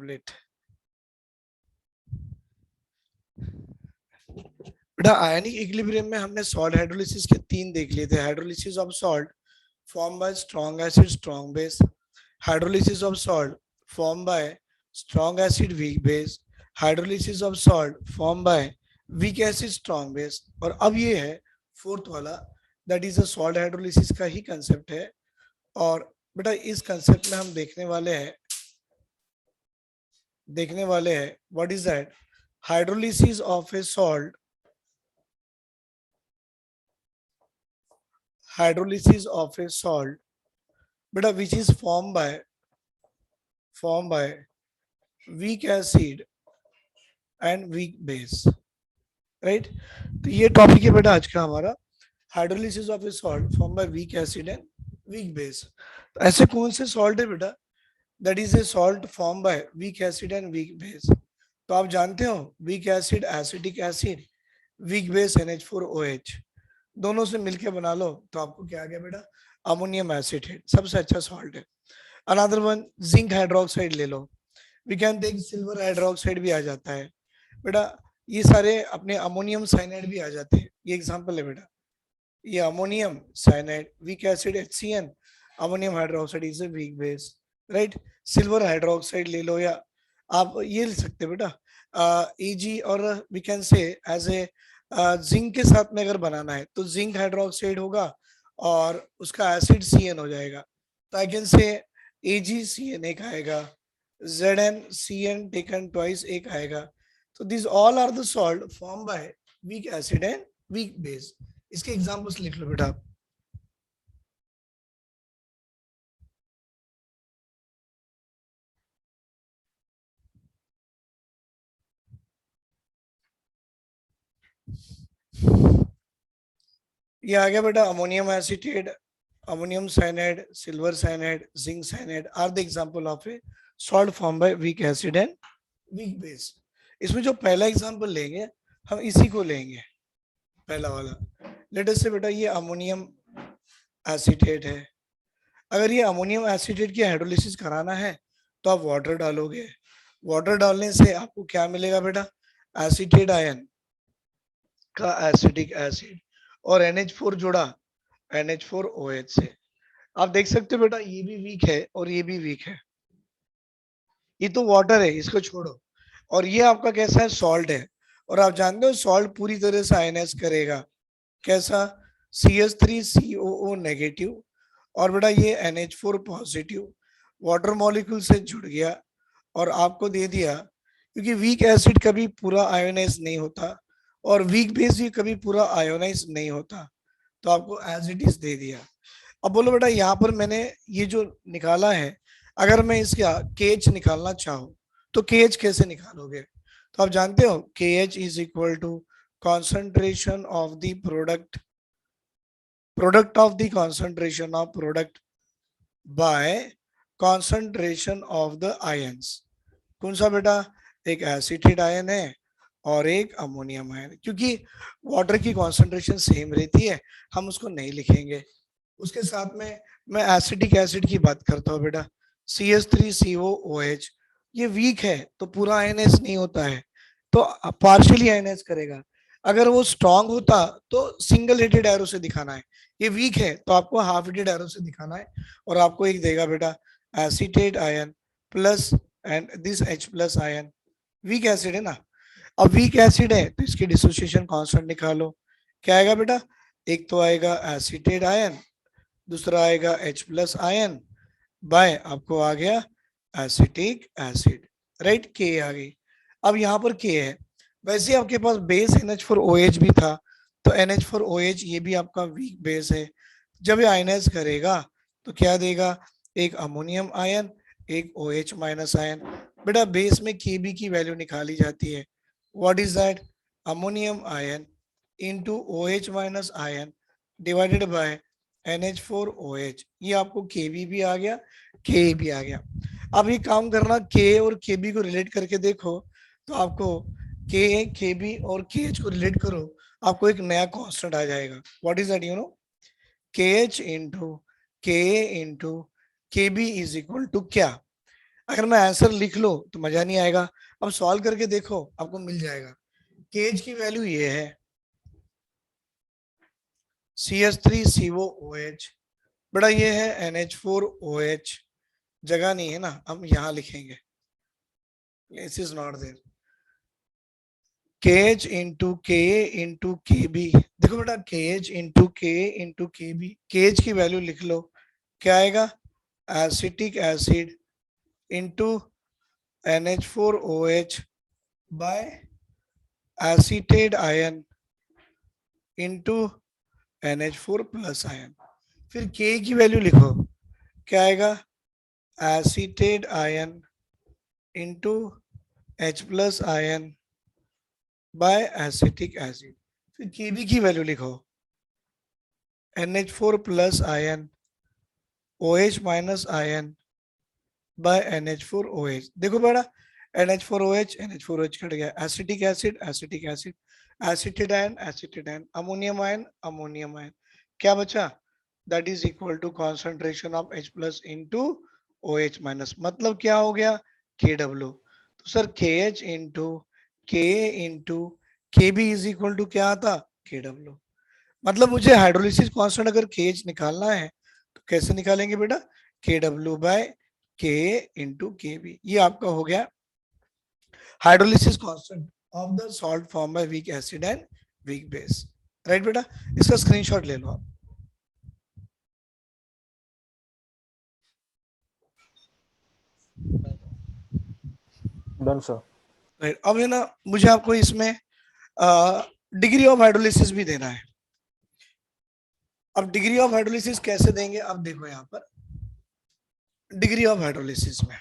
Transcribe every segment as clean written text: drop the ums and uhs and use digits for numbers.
Tablet. बेटा ionic equilibrium में हमने सॉल्ट हाइड्रोलिसिस के 3 देख लिए थे। Hydrolysis of salt form bye strong acid strong base, hydrolysis of salt form bye strong acid weak base, hydrolysis of salt form by weak acid strong base. और अब ये है फोर्थ वाला, that is a salt hydrolysis का ही concept है। और बेटा इस कंसेप्ट में हम देखने वाले हैं what is that, hydrolysis of A salt, hydrolysis of a salt beta which is formed by weak acid and weak base, right? तो ये टॉपिक है बेटा आज का हमारा, hydrolysis of A salt form by weak acid and weak base. तो ऐसे कौन से सॉल्ट है बेटा, that is a salt form by weak acid and weak base. तो आप जानते हो weak acid acetic acid, weak base NH4OH, दोनों से मिलके बना लो तो आपको क्या आ गया बेटा, अमोनियम एसिटेट, सबसे अच्छा सॉल्ट है। अनदर वन जिंक हाइड्रोक्साइड ले लो, we can take silver hydroxide भी आ जाता है बेटा, ये सारे अपने अमोनियम साइनाइड भी आ जाते हैं। ये एग्जांपल है बेटा, ये ammonium cyanide, weak acid HCN, ammonium hydroxide is a weak base, right. Silver hydroxide ले लो, या आप ये ले सकते बेटा Ag, और we can say as a zinc के साथ में अगर बनाना है तो जिंक हाइड्रोक्साइड होगा और उसका एसिड CN हो जाएगा, तो आई कैन से AgCN एक आएगा, ZnCN टेकन ट्वाइस एक आएगा। तो this all are the salt form by weak acid and weak base. इसके एग्जांपल्स लिख लो बेटा। ये आ गया बेटा ammonium acetate, ammonium cyanide, silver cyanide, zinc cyanide are the example of a salt formed by weak acid and weak base। इसमें जो पहला एग्जांपल लेंगे हम इसी को लेंगे, पहला वाला। लेट अस से बेटा ये अमोनियम एसिटेट है, अगर ये अमोनियम एसिटेट की हाइड्रोलिसिस कराना है तो आप वाटर डालोगे, वाटर डालने से आपको क्या मिलेगा बेटा, एसिटेट आयन का एसिटिक एसिड, और NH4 जुड़ा NH4OH से। आप देख सकते हो बेटा ये भी वीक है और ये भी वीक है, ये तो वाटर है इसको छोड़ो, और ये आपका कैसा है, सॉल्ट है। और आप जानते हो सॉल्ट पूरी तरह से आयनाइज करेगा, कैसा, CH3COO नेगेटिव, और बेटा ये NH4 पॉजिटिव, वाटर मॉलिक्यूल से जुड़ गया और आपको दे दिया, क्योंकि वीक एसिड कभी पूरा आयोनाइज नहीं होता और वीक बेस भी कभी पूरा आयोनाइज नहीं होता, तो आपको एज इट इज दे दिया। अब बोलो बेटा यहाँ पर मैंने ये जो निकाला है, अगर मैं इसका KH निकालना चाहूँ तो KH कैसे निकालोगे, तो आप जानते हो KH is equal to concentration of the product of the concentration of product by concentration of the ions. कौन सा बेटा, एक एसिटेट आयन है और एक अमोनियम आयन, क्योंकि वाटर की कॉन्सेंट्रेशन सेम रहती है हम उसको नहीं लिखेंगे। उसके साथ में मैं एसिटिक एसिड की बात करता हूँ बेटा, CH3COOH, ये वीक है तो पूरा आयनाइज नहीं होता है, तो पार्शियली आयनाइज करेगा। अगर वो स्ट्रांग होता तो सिंगल हेडेड एरो से दिखाना है, ये वीक है तो आपको हाफ हेडेड एरो से दिखाना है, और आपको एक देगा बेटा acetate ion plus and this H plus ion, weak acid है ना। अब वीक एसिड है तो इसकी डिसोसिएशन कांस्टेंट निकालो, क्या आएगा बेटा, एक तो आएगा एसिटेट आयन, दूसरा आएगा H प्लस आयन बाय आपको आ गया एसिटिक एसिड, राइट, के आ गई। अब यहाँ पर के है, वैसे आपके पास बेस NH4OH भी था, तो NH4OH ये भी आपका वीक बेस है, जब ये आयनाइज करेगा तो क्या देगा, एक अमोनियम आयन एक OH माइनस आयन। बेटा बेस में Kb की वैल्यू निकाली जाती है, what is that, ammonium ion into OH minus ion divided by NH4OH, ये आपको Kb भी आ गया Ka भी आ गया। अब ये काम करना, K और Kb को रिलेट करके देखो, तो आपको Ka Kb और KH को रिलेट करो, आपको एक नया कांस्टेंट आ जाएगा, what is that, you know, KH into Ka into Kb is equal to क्या, अगर मैं आंसर लिख लो तो मजा नहीं आएगा। अब सॉल्व करके देखो, आपको मिल जाएगा। केज की वैल्यू ये है CH3COOH, बड़ा ये है NH4OH, जगह नहीं है ना, हम यहाँ लिखेंगे, this is not there. KH into K into K B, देखो बेटा KH into K B, KH की वैल्यू लिख लो, क्या आएगा, acetic acid into NH4OH by acetate ion into NH4 plus ion. फिर K की वैल्यू लिखो, क्या आएगा, acetate ion into H plus ion by acetic acid. फिर Kb की वैल्यू लिखो, NH4 plus ion OH minus ion by NH4OH। देखो बेटा NH4OH कट गया, acetic acid acetic acid, acetate ion ammonium ion, क्या बचा, that is equal to concentration of H plus into OH minus, मतलब क्या हो गया, KW। तो sir KH into K into K B is equal to क्या आता, KW। मतलब मुझे हाइड्रोलिसिस कांस्टेंट अगर KH निकालना है तो कैसे निकालेंगे बेटा, KW बाय के इंटू के बी, ये आपका हो गया hydrolysis constant of the salt form by weak acid and weak base. Right बेटा, इसका स्क्रीनशॉट ले लो आप। Done sir. राइट, अब है ना, मुझे आपको इसमें डिग्री ऑफ हाइड्रोलिसिस भी देना है। अब डिग्री ऑफ हाइड्रोलिसिस कैसे देंगे, अब देखो यहाँ पर डिग्री ऑफ हाइड्रोलिसिस में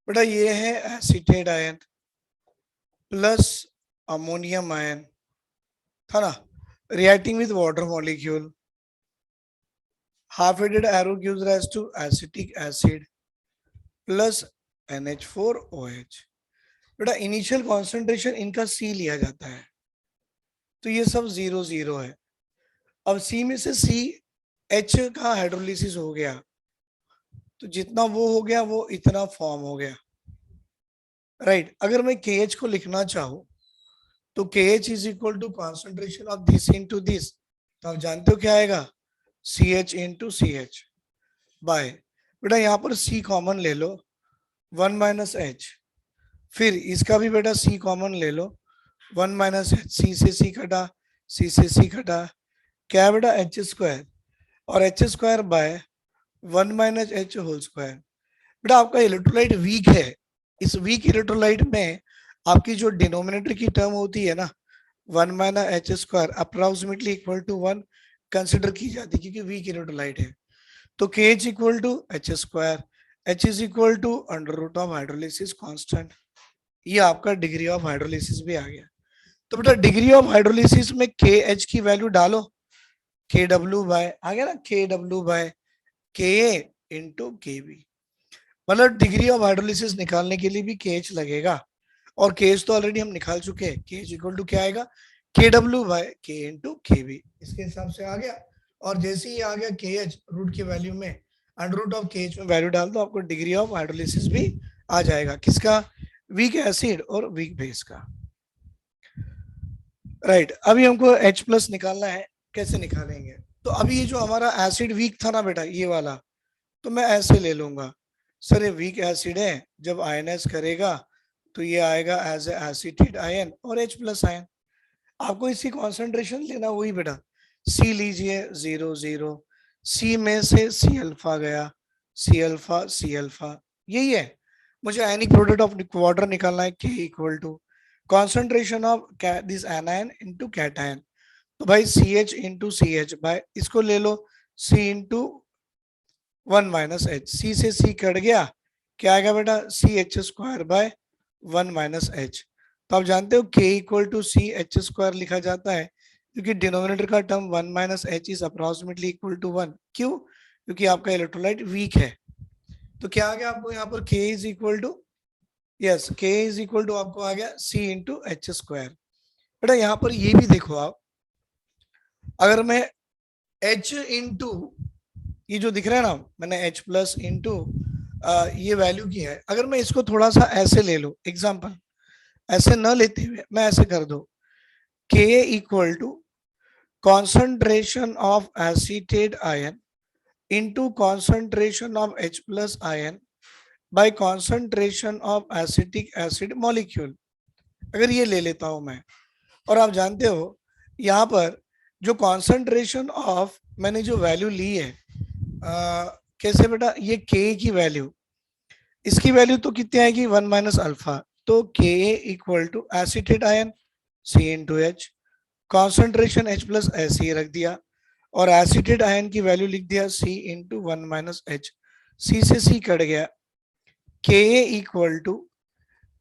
बेटा ये है acetate ion plus ammonium ion, था ना, reacting with water molecule, half headed arrow gives rise to acetic acid plus NH4OH। बेटा इनिशियल कॉन्सेंट्रेशन इनका C लिया जाता है, तो ये सब 0 0 है। अब C में से CH का हाइड्रोलिसिस हो गया, तो जितना वो हो गया वो इतना फॉर्म हो गया। राइट, अगर मैं KH को लिखना चाहूं तो KH is equal to concentration of this into this, तो आप जानते हो क्या आएगा, CH इंटू CH बाय, बेटा यहाँ पर C कॉमन ले लो, 1 माइनस H, फिर इसका भी बेटा C कॉमन ले लो, 1 माइनस H, C से C कटा, C से C कटा, क्या है बेटा H स्क्वायर, और H square by 1 minus H whole square. बेटा आपका इलेक्ट्रोलाइट वीक है, इस वीक इलेक्ट्रोलाइट में आपकी जो डिनोमिनेटर की टर्म होती है ना 1 minus H square approximately equal to 1 consider की जाती है, क्योंकि वीक इलेक्ट्रोलाइट है। तो KH equal to H square, H is equal to under root of hydrolysis constant, ये आपका डिग्री ऑफ हाइड्रोलिसिस भी आ गया। तो बेटा डिग्री ऑफ हाइड्रोलिसिस में KH की वैल्यू डालो, KW बाय आ गया ना, KW by Ka into KB, मतलब डिग्री ऑफ हाइड्रोलिसिस निकालने के लिए भी KH लगेगा, और KH तो ऑलरेडी हम निकाल चुके हैं, KH इक्वल टू क्या आएगा, KW by K into KB, इसके हिसाब से आ गया। और जैसे ही आ गया KH रूट की वैल्यू में, अंडर रूट ऑफ KH में वैल्यू डाल दो, आपको डिग्री ऑफ हाइड्रोलिसिस भी आ जाएगा, किसका, वीक एसिड और वीक बेस का। राइट, अभी हमको H प्लस निकालना है, कैसे निकालेंगे, तो अभी ये जो हमारा एसिड वीक था ना बेटा ये वाला, तो मैं ऐसे ले लूंगा, सर ये वीक एसिड है, जब आयनाइज करेगा तो ये आएगा एज एसिटेट आयन और H प्लस आयन। आपको इसकी कॉन्सेंट्रेशन लेना वही बेटा, C लीजिए 0 0, C में से C अल्फा गया, C अल्फा, यही है। मुझे आयनिक प्रोडक्ट ऑफ वाटर निकालना है, K equal to concentration of this anion into cation, तो भाई CH इंटू CH बाय, इसको ले लो C into 1 minus H, C से C कट गया, क्या आएगा बेटा, CH square by 1 minus H। तो आप जानते हो K equal to CH square लिखा जाता है, क्योंकि डिनोमिनेटर का term 1 minus H is approximately equal to 1। क्यों, क्योंकि आपका इलेक्ट्रोलाइट वीक है, तो क्या आ गया आपको यहाँ पर K is equal to, yes K is equal to आपको आ गया C इंटू एच स्क्वायर। बेटा यहाँ पर ये भी देखो आप, अगर मैं H इंटू ये जो दिख रहा है ना, मैंने H प्लस इंटू ये वैल्यू की है, अगर मैं इसको थोड़ा सा ऐसे ले लूं, एग्जाम्पल ऐसे न लेते हुए मैं ऐसे कर दो, K equal to concentration of acetate ion into concentration of H plus ion by concentration of acetic acid molecule, अगर ये ले लेता हूं मैं, और आप जानते हो यहाँ पर जो कॉन्सेंट्रेशन ऑफ मैंने जो वैल्यू ली है, कैसे बेटा, ये K की वैल्यू, इसकी वैल्यू तो कितनी आएगी 1 माइनस अल्फा, तो Ka equal to acetate ion C into H, concentration H plus ऐसे ही रख दिया, और एसिटेट आयन की वैल्यू लिख दिया C into 1 minus H, C से C कट गया, Ka equal to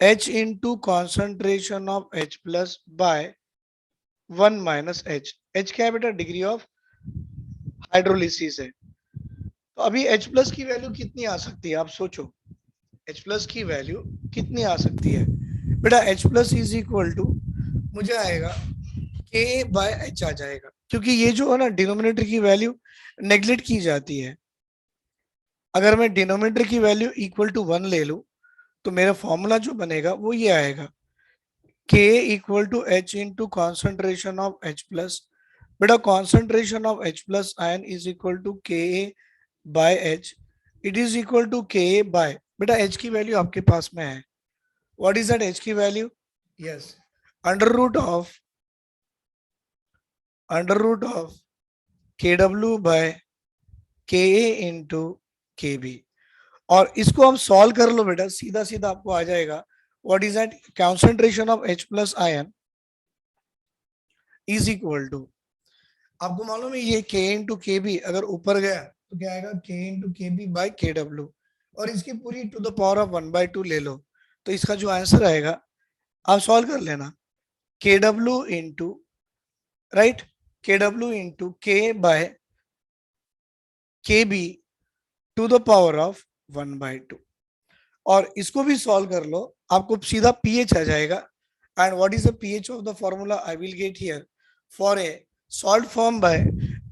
H into concentration of H plus by 1 minus H, H क्या है बेटा, डिग्री ऑफ हाइड्रोलिसिस है। तो अभी H प्लस की वैल्यू कितनी आ सकती है, आप सोचो H प्लस की वैल्यू कितनी आ सकती है बेटा, H plus is equal to मुझे आएगा K बाय H आ जाएगा, क्योंकि ये जो है ना डिनोमिनेटर की वैल्यू नेग्लेक्ट की जाती है। अगर मैं डिनोमिनेटर की वैल्यू इक्वल टू 1 ले लूं तो मेरा फॉर्मूला जो बनेगा वो ये आएगा, K equal to H into concentration of H plus, बेटा concentration of H plus ion is equal to Ka by H, it is equal to Ka by, बेटा H की वैल्यू आपके पास में है, व्हाट इज दैट H की value, yes under root of KW by Ka into KB, और इसको हम सॉल्व कर लो बेटा, सीधा सीधा आपको आ जाएगा, what is that concentration of H plus ion is equal to, आपको मालूम है ये K इंटू KB अगर ऊपर गया तो क्या आएगा, K into KB by KW, और इसकी पूरी टू द पावर ऑफ 1/2 ले लो, तो इसका जो आंसर आएगा आप सॉल्व कर लेना, KW into right, KW into K by KB to the power of 1/2, और इसको भी सॉल्व कर लो, आपको सीधा pH आ जाएगा, and what is the pH of the formula I will get here for a salt form by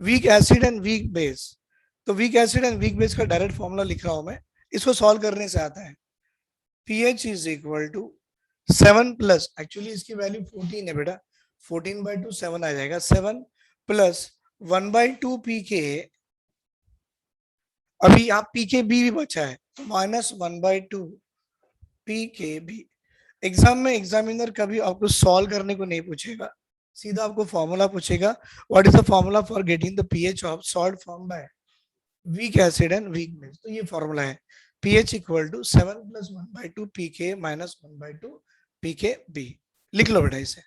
weak acid and weak base, तो weak acid and weak base का डायरेक्ट फॉर्मूला लिख रहा हूं मैं, इसको सॉल्व करने से आता है, pH is equal to 7 plus, actually इसकी वैल्यू 14 है बेटा, 14/2 7 आ जाएगा, 7 प्लस 1/2 pK, अभी आप pKb भी बचा है तो माइनस 1/2 pKb। एग्जाम में एग्जामिनर कभी आपको सॉल्व करने को नहीं पूछेगा, सीधा आपको फॉर्मूला पूछेगा, what is the formula for getting the pH of salt form by weak acid and weak base, तो ये फॉर्मूला है pH equal to 7 plus 1/2 pK minus 1/2 pKb, लिख लो बेटा इसे।